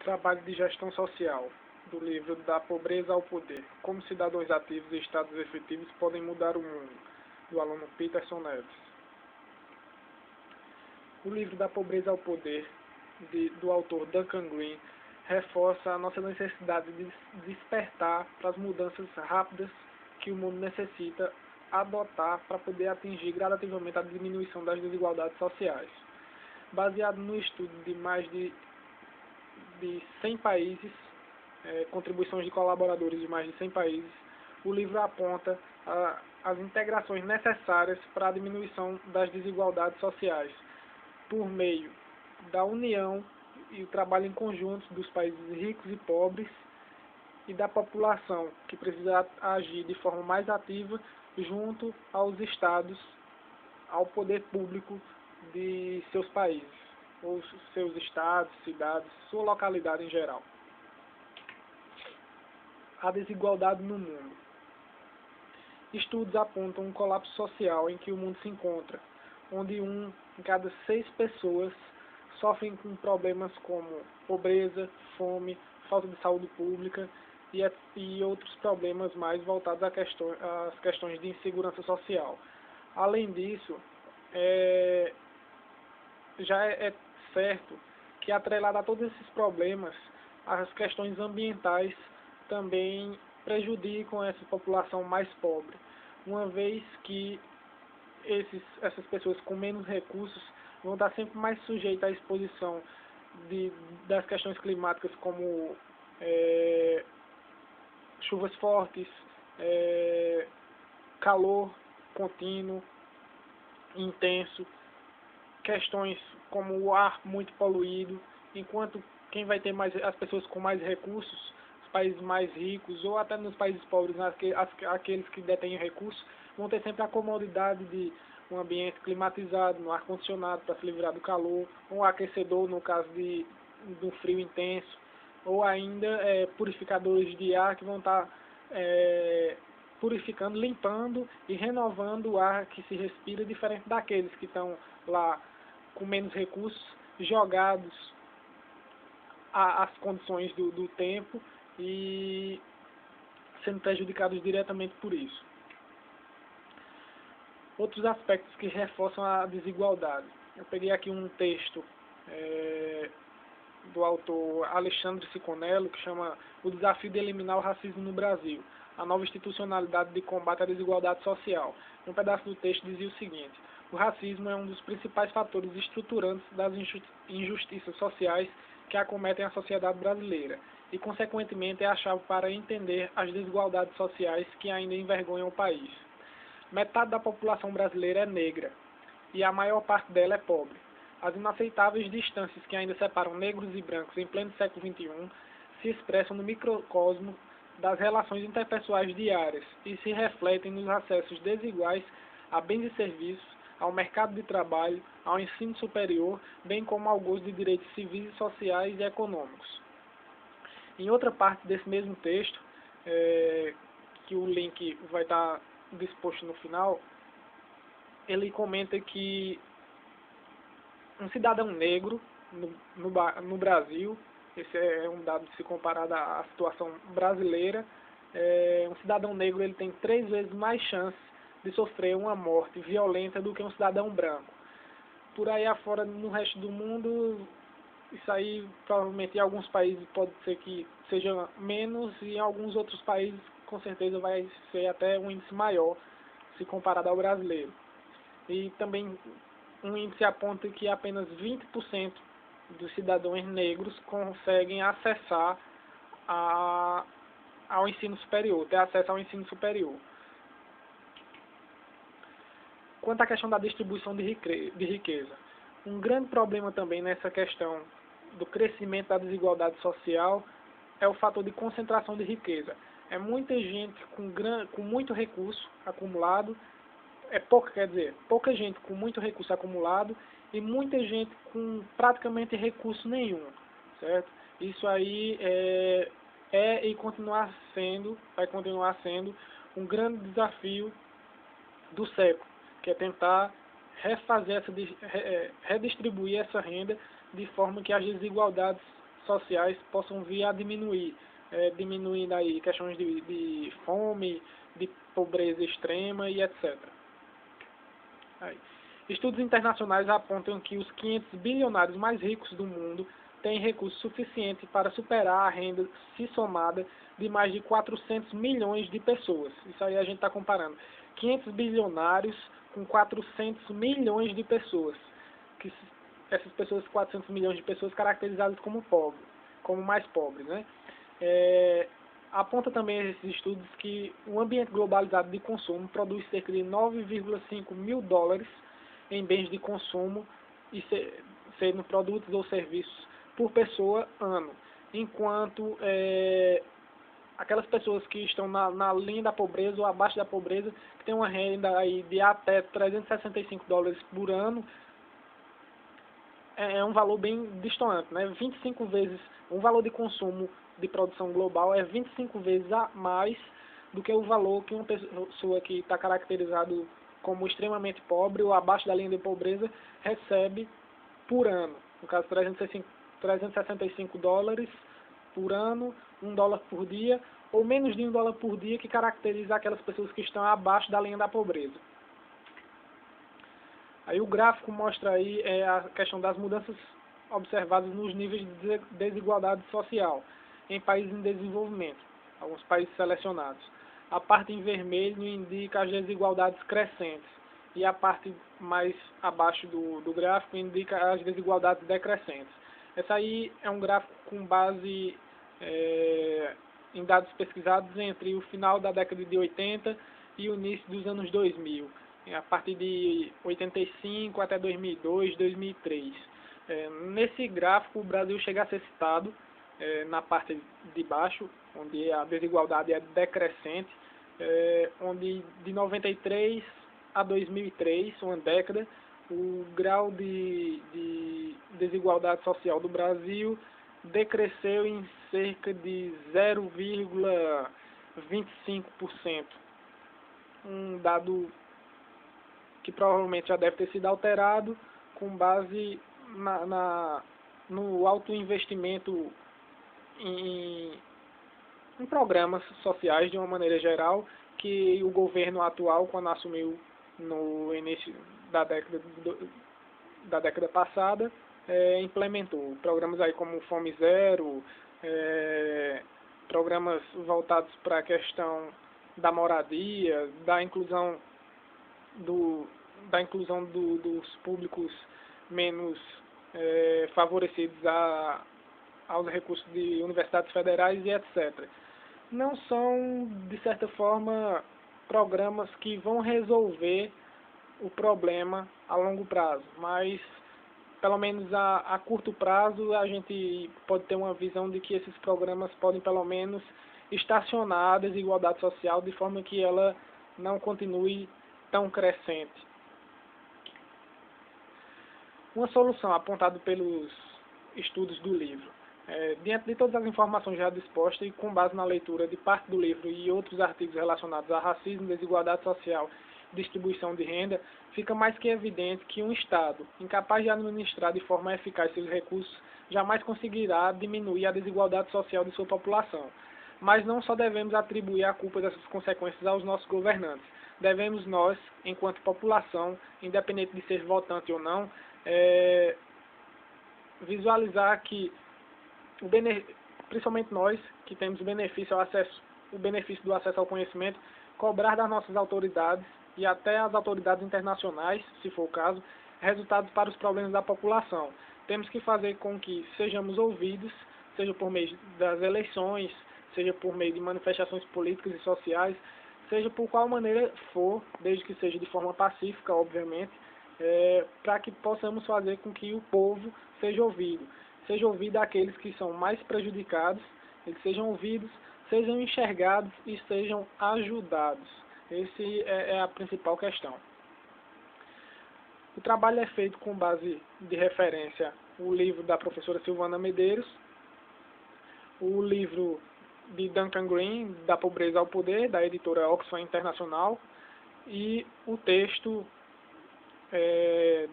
Trabalho de Gestão Social, do livro Da Pobreza ao Poder, Como Cidadãos Ativos e Estados Efetivos Podem Mudar o Mundo, do aluno Peterson Neves. O livro Da Pobreza ao Poder, do autor Duncan Green, reforça a nossa necessidade de despertar para as mudanças rápidas que o mundo necessita adotar para poder atingir gradativamente a diminuição das desigualdades sociais. Baseado no estudo de mais de 100 países, contribuições de colaboradores de mais de 100 países, o livro aponta as integrações necessárias para a diminuição das desigualdades sociais, por meio da união e o trabalho em conjunto dos países ricos e pobres e da população, que precisa agir de forma mais ativa junto aos estados, ao poder público de seus países, ou seus estados, cidades, sua localidade em geral. A desigualdade no mundo. Estudos apontam um colapso social em que o mundo se encontra, onde 1 em cada 6 pessoas sofrem com problemas como pobreza, fome, falta de saúde pública e outros problemas mais voltados às questões de insegurança social. Além disso, já é certo que, atrelado a todos esses problemas, as questões ambientais também prejudicam essa população mais pobre, uma vez que essas pessoas com menos recursos vão estar sempre mais sujeitas à exposição das questões climáticas, como chuvas fortes, calor contínuo, intenso, questões como o ar muito poluído, enquanto quem vai ter as pessoas com mais recursos, os países mais ricos, ou até nos países pobres, aqueles que detêm recursos, vão ter sempre a comodidade de um ambiente climatizado, no ar-condicionado para se livrar do calor, um aquecedor no caso de um frio intenso, ou ainda purificadores de ar que vão estar purificando, limpando e renovando o ar que se respira, diferente daqueles que estão lá com menos recursos, jogados às condições do tempo e sendo prejudicados diretamente por isso. Outros aspectos que reforçam a desigualdade. Eu peguei aqui um texto do autor Alexandre Siconello, que chama O Desafio de Eliminar o Racismo no Brasil, a nova institucionalidade de combate à desigualdade social. Um pedaço do texto dizia o seguinte: o racismo é um dos principais fatores estruturantes das injustiças sociais que acometem a sociedade brasileira e, consequentemente, é a chave para entender as desigualdades sociais que ainda envergonham o país. Metade da população brasileira é negra e a maior parte dela é pobre. As inaceitáveis distâncias que ainda separam negros e brancos em pleno século XXI se expressam no microcosmo das relações interpessoais diárias e se refletem nos acessos desiguais a bens e serviços, ao mercado de trabalho, ao ensino superior, bem como ao gozo de direitos civis, sociais e econômicos. Em outra parte desse mesmo texto, que o link vai estar disposto no final, ele comenta que um cidadão negro no Brasil, esse é um dado se comparado à situação brasileira, um cidadão negro ele tem 3 vezes mais chances de sofrer uma morte violenta do que um cidadão branco. Por aí afora, no resto do mundo, isso aí provavelmente em alguns países pode ser que seja menos, e em alguns outros países com certeza vai ser até um índice maior se comparado ao brasileiro. E também um índice aponta que apenas 20% dos cidadãos negros conseguem acessar ao ensino superior, ter acesso ao ensino superior. Quanto à questão da distribuição de riqueza, um grande problema também nessa questão do crescimento da desigualdade social é o fator de concentração de riqueza. É muita gente com muito recurso acumulado, pouca gente com muito recurso acumulado e muita gente com praticamente recurso nenhum, certo? Isso aí e vai continuar sendo um grande desafio do século, que é tentar redistribuir essa renda de forma que as desigualdades sociais possam vir a diminuir, diminuindo aí questões de fome, de pobreza extrema e etc. Aí. Estudos internacionais apontam que os 500 bilionários mais ricos do mundo têm recursos suficientes para superar a renda, se somada, de mais de 400 milhões de pessoas. Isso aí a gente está comparando 500 bilionários com 400 milhões de pessoas. Que essas pessoas, 400 milhões de pessoas caracterizadas como pobres, como mais pobres, né? Aponta também esses estudos que o ambiente globalizado de consumo produz cerca de 9,5 mil dólares em bens de consumo, e sendo produtos ou serviços, por pessoa ano, enquanto aquelas pessoas que estão na linha da pobreza ou abaixo da pobreza, que têm uma renda aí de até 365 dólares por ano, é um valor bem distante, né? 25 vezes, um valor de consumo de produção global é 25 vezes a mais do que o valor que uma pessoa que está caracterizado como extremamente pobre ou abaixo da linha de pobreza recebe por ano. No caso, 365 dólares por ano, $1 por dia, ou menos de $1 por dia, que caracteriza aquelas pessoas que estão abaixo da linha da pobreza. Aí o gráfico mostra aí a questão das mudanças observadas nos níveis de desigualdade social em países em desenvolvimento, alguns países selecionados. A parte em vermelho indica as desigualdades crescentes e a parte mais abaixo do gráfico indica as desigualdades decrescentes. Essa aí é um gráfico com base em dados pesquisados entre o final da década de 80 e o início dos anos 2000, a partir de 85 até 2002, 2003. Nesse gráfico, o Brasil chega a ser citado na parte de baixo, onde a desigualdade é decrescente, onde de 93 a 2003, uma década, o grau de desigualdade social do Brasil decresceu em cerca de 0,25%. Um dado que provavelmente já deve ter sido alterado com base no alto investimento em programas sociais de uma maneira geral, que o governo atual, quando assumiu no início da década passada, implementou programas aí como Fome Zero, programas voltados para a questão da moradia, da inclusão dos públicos menos favorecidos aos recursos de universidades federais e etc. Não são, de certa forma, programas que vão resolver o problema a longo prazo, mas pelo menos a curto prazo a gente pode ter uma visão de que esses programas podem pelo menos estacionar a desigualdade social de forma que ela não continue tão crescente. Uma solução apontada pelos estudos do livro. Diante de todas as informações já dispostas e com base na leitura de parte do livro e outros artigos relacionados a racismo, desigualdade social e distribuição de renda, fica mais que evidente que um Estado incapaz de administrar de forma eficaz seus recursos jamais conseguirá diminuir a desigualdade social de sua população. Mas não só devemos atribuir a culpa dessas consequências aos nossos governantes. Devemos nós, enquanto população, independente de ser votante ou não, visualizar que principalmente nós que temos o benefício do acesso ao conhecimento, cobrar das nossas autoridades e até as autoridades internacionais, se for o caso, resultados para os problemas da população. Temos que fazer com que sejamos ouvidos, seja por meio das eleições, seja por meio de manifestações políticas e sociais, seja por qual maneira for, desde que seja de forma pacífica, obviamente, para que possamos fazer com que o povo seja ouvido aqueles que são mais prejudicados, eles sejam ouvidos, sejam enxergados e sejam ajudados. Essa é a principal questão. O trabalho é feito com base de referência o livro da professora Silvana Medeiros, o livro de Duncan Green, Da Pobreza ao Poder, da editora Oxfam Internacional, e o texto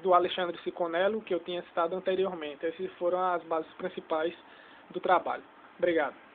do Alexandre Siconello, que eu tinha citado anteriormente. Essas foram as bases principais do trabalho. Obrigado.